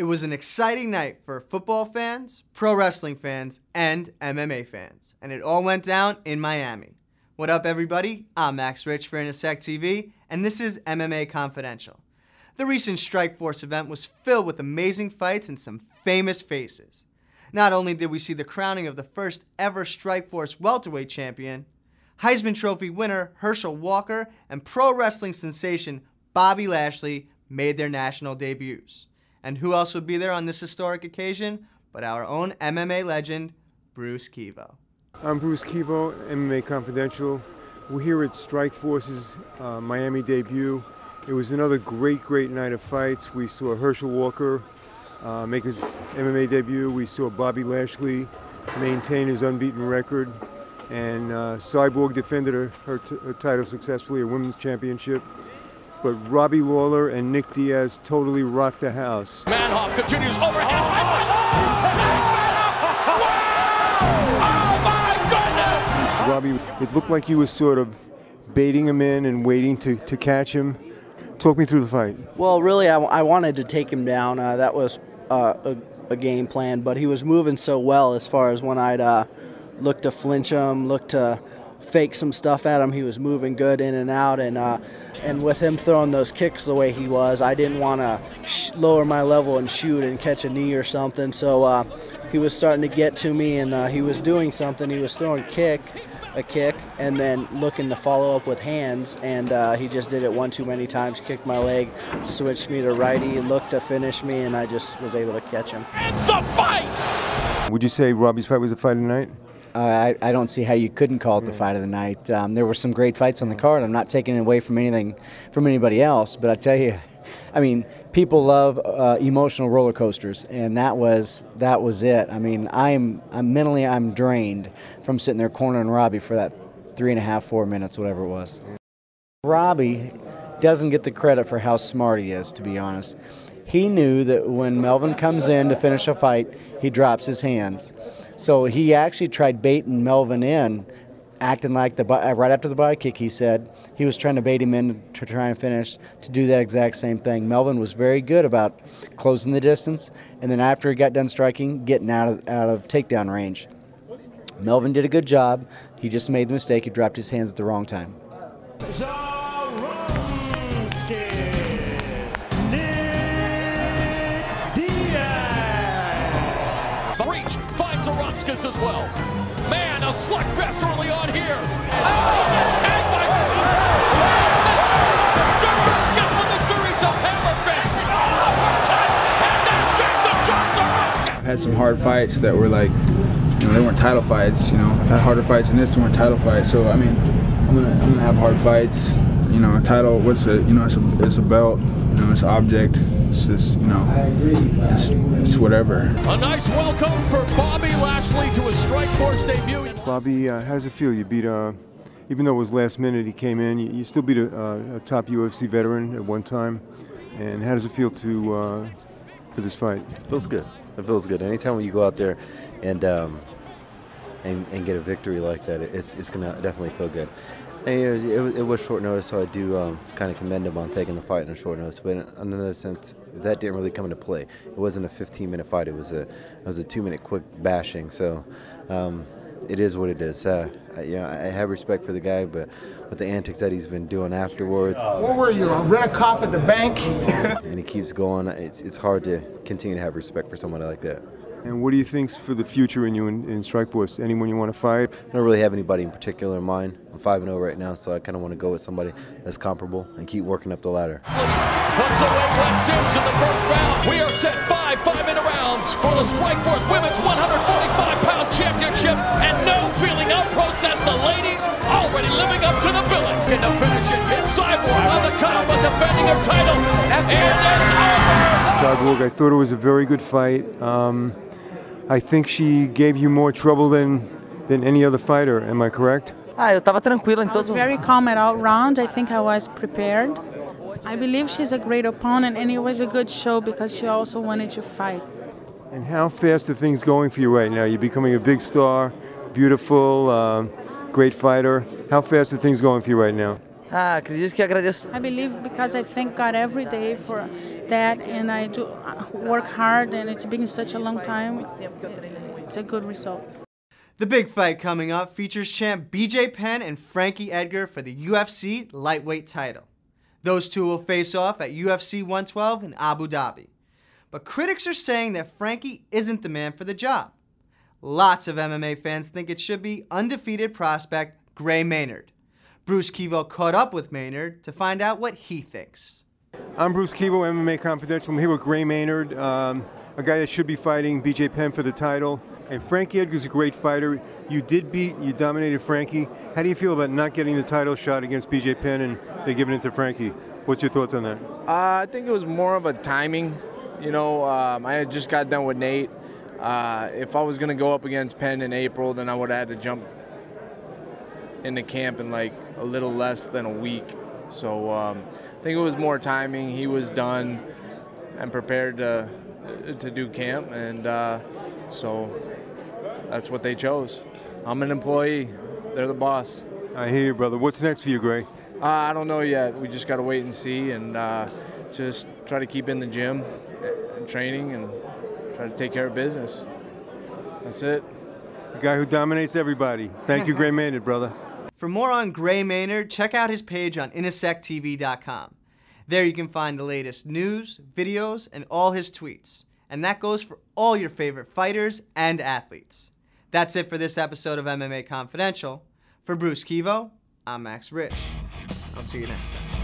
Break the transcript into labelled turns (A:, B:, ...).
A: was an exciting night for football fans, pro wrestling fans, and MMA fans, and it all went down in Miami. What up, everybody? I'm Max Rich for inasectv, and this is MMA Confidential. The recent StrikeForce event was filled with amazing fights and some famous faces. Not only did we see the crowning of the first ever StrikeForce welterweight champion, Heisman Trophy winner Herschel Walker and pro wrestling sensation Bobby Lashley made their national debuts. And who else would be there on this historic occasion but our own MMA legend, Bruce Kivo.
B: I'm Bruce Kivo, MMA Confidential. We're here at StrikeForce's Miami debut. It was another great night of fights. We saw Herschel Walker make his MMA debut. We saw Bobby Lashley maintain his unbeaten record. And Cyborg defended her title successfully, a women's championship. But Robbie Lawler and Nick Diaz totally rocked the house.
C: Manhoff continues overhead. Oh my goodness!
B: Robbie, it looked like he was sort of baiting him in and waiting to catch him. Talk me through the fight.
D: Well, really, I wanted to take him down. That was a game plan, but he was moving so well as far as when I'd look to flinch him, look to fake some stuff at him. He was moving good in and out, and with him throwing those kicks the way he was, I didn't want to lower my level and shoot and catch a knee or something. So he was starting to get to me, and he was doing something. He was throwing a kick, and then looking to follow up with hands, and he just did it one too many times, kicked my leg, switched me to righty, looked to finish me, and I just was able to catch him.
C: It's the fight!
B: Would you say Robbie's fight was the fight of the night?
E: I don't see how you couldn't call it the fight of the night. There were some great fights on the card. I'm not taking it away from anything from anybody else, but I tell you, I mean, people love emotional roller coasters, and that was it. I mean, I'm mentally drained from sitting there cornering Robbie for that 3.5, 4 minutes, whatever it was. Robbie doesn't get the credit for how smart he is, to be honest. He knew that when Melvin comes in to finish a fight, he drops his hands. So he actually tried baiting Melvin in, acting like right after the body kick, he said, he was trying to bait him in to try and finish, to do that exact same thing. Melvin was very good about closing the distance, and then after he got done striking, getting out of takedown range. Melvin did a good job. He just made the mistake. He dropped his hands at the wrong time.
C: As well. Man, a slugfest early on here. Oh, tagged by Gets with a series of hammer fists. And now Jack the Johnson.
F: I've had some hard fights that were like, you know, they weren't title fights. You know, I've had harder fights than this. They weren't title fights. So I mean, I'm gonna have hard fights. You know, a title. What's it? You know, it's a belt. You know, it's an object. It's just, you know, it's whatever.
C: A nice welcome for Bobby Lashley to his StrikeForce debut.
B: Bobby, how does it feel? You beat, even though it was last minute he came in, you still beat a top UFC veteran at one time. And how does it feel for this fight?
G: It feels good. It feels good. Anytime when you go out there and get a victory like that, it's gonna definitely feel good. And it was short notice, so I do kind of commend him on taking the fight in a short notice. But in another sense, that didn't really come into play. It wasn't a 15-minute fight. It was a 2-minute quick bashing. So it is what it is. I have respect for the guy, but with the antics that he's been doing afterwards.
H: Where were you? Rent a cop at the bank?
G: And he keeps going. It's hard to continue to have respect for somebody like that.
B: And what do you think's for the future in StrikeForce? Anyone you want to fight?
G: I don't really have anybody in particular in mind. I'm 5-0 right now, so I kind of want to go with somebody that's comparable and keep working up the ladder.
C: Puts away Lashley-Sims in the first round. We are set 5-minute rounds for the StrikeForce Women's 145-pound championship, and no feeling out process. The ladies already living up to the billing. And to finish it is Cyborg on the cusp of defending her title. And it's over.
B: Cyborg, I thought it was a very good fight. I think she gave you more trouble than any other fighter. Am I correct?
I: Eu estava tranquila em todos.
J: Very calm at all rounds. I think I was prepared. I believe she's a great opponent, and it was a good show because she also wanted to fight.
B: And how fast are things going for you right now? You're becoming a big star, beautiful, great fighter. How fast are things going for you right now?
I: Acredito que agradeço.
J: I believe because I thank God every day for that, and I do work hard, and it's been such a long time. It's a good result.
A: The big fight coming up features champ BJ Penn and Frankie Edgar for the UFC lightweight title. Those two will face off at UFC 112 in Abu Dhabi. But critics are saying that Frankie isn't the man for the job. Lots of MMA fans think it should be undefeated prospect Gray Maynard. Bruce Kivo caught up with Maynard to find out what he thinks.
B: I'm Bruce Kivo, MMA Confidential. I'm here with Gray Maynard, a guy that should be fighting BJ Penn for the title. And Frankie Edgar's a great fighter. You dominated Frankie. How do you feel about not getting the title shot against BJ Penn and they're giving it to Frankie? What's your thoughts on that?
K: I think it was more of a timing. You know, I had just got done with Nate. If I was going to go up against Penn in April, then I would have had to jump into camp in like a little less than a week. So I think it was more timing. He was done and prepared to do camp, and so that's what they chose. I'm an employee. They're the boss.
B: I hear you, brother. What's next for you, Gray?
K: I don't know yet. We just got to wait and see, and just try to keep in the gym and training and try to take care of business. That's it.
B: The guy who dominates everybody. Thank you, Gray Maynard, brother.
A: For more on Gray Maynard, check out his page on inasectv.com. There you can find the latest news, videos, and all his tweets. And that goes for all your favorite fighters and athletes. That's it for this episode of MMA Confidential. For Bruce Kivo, I'm Max Rich. I'll see you next time.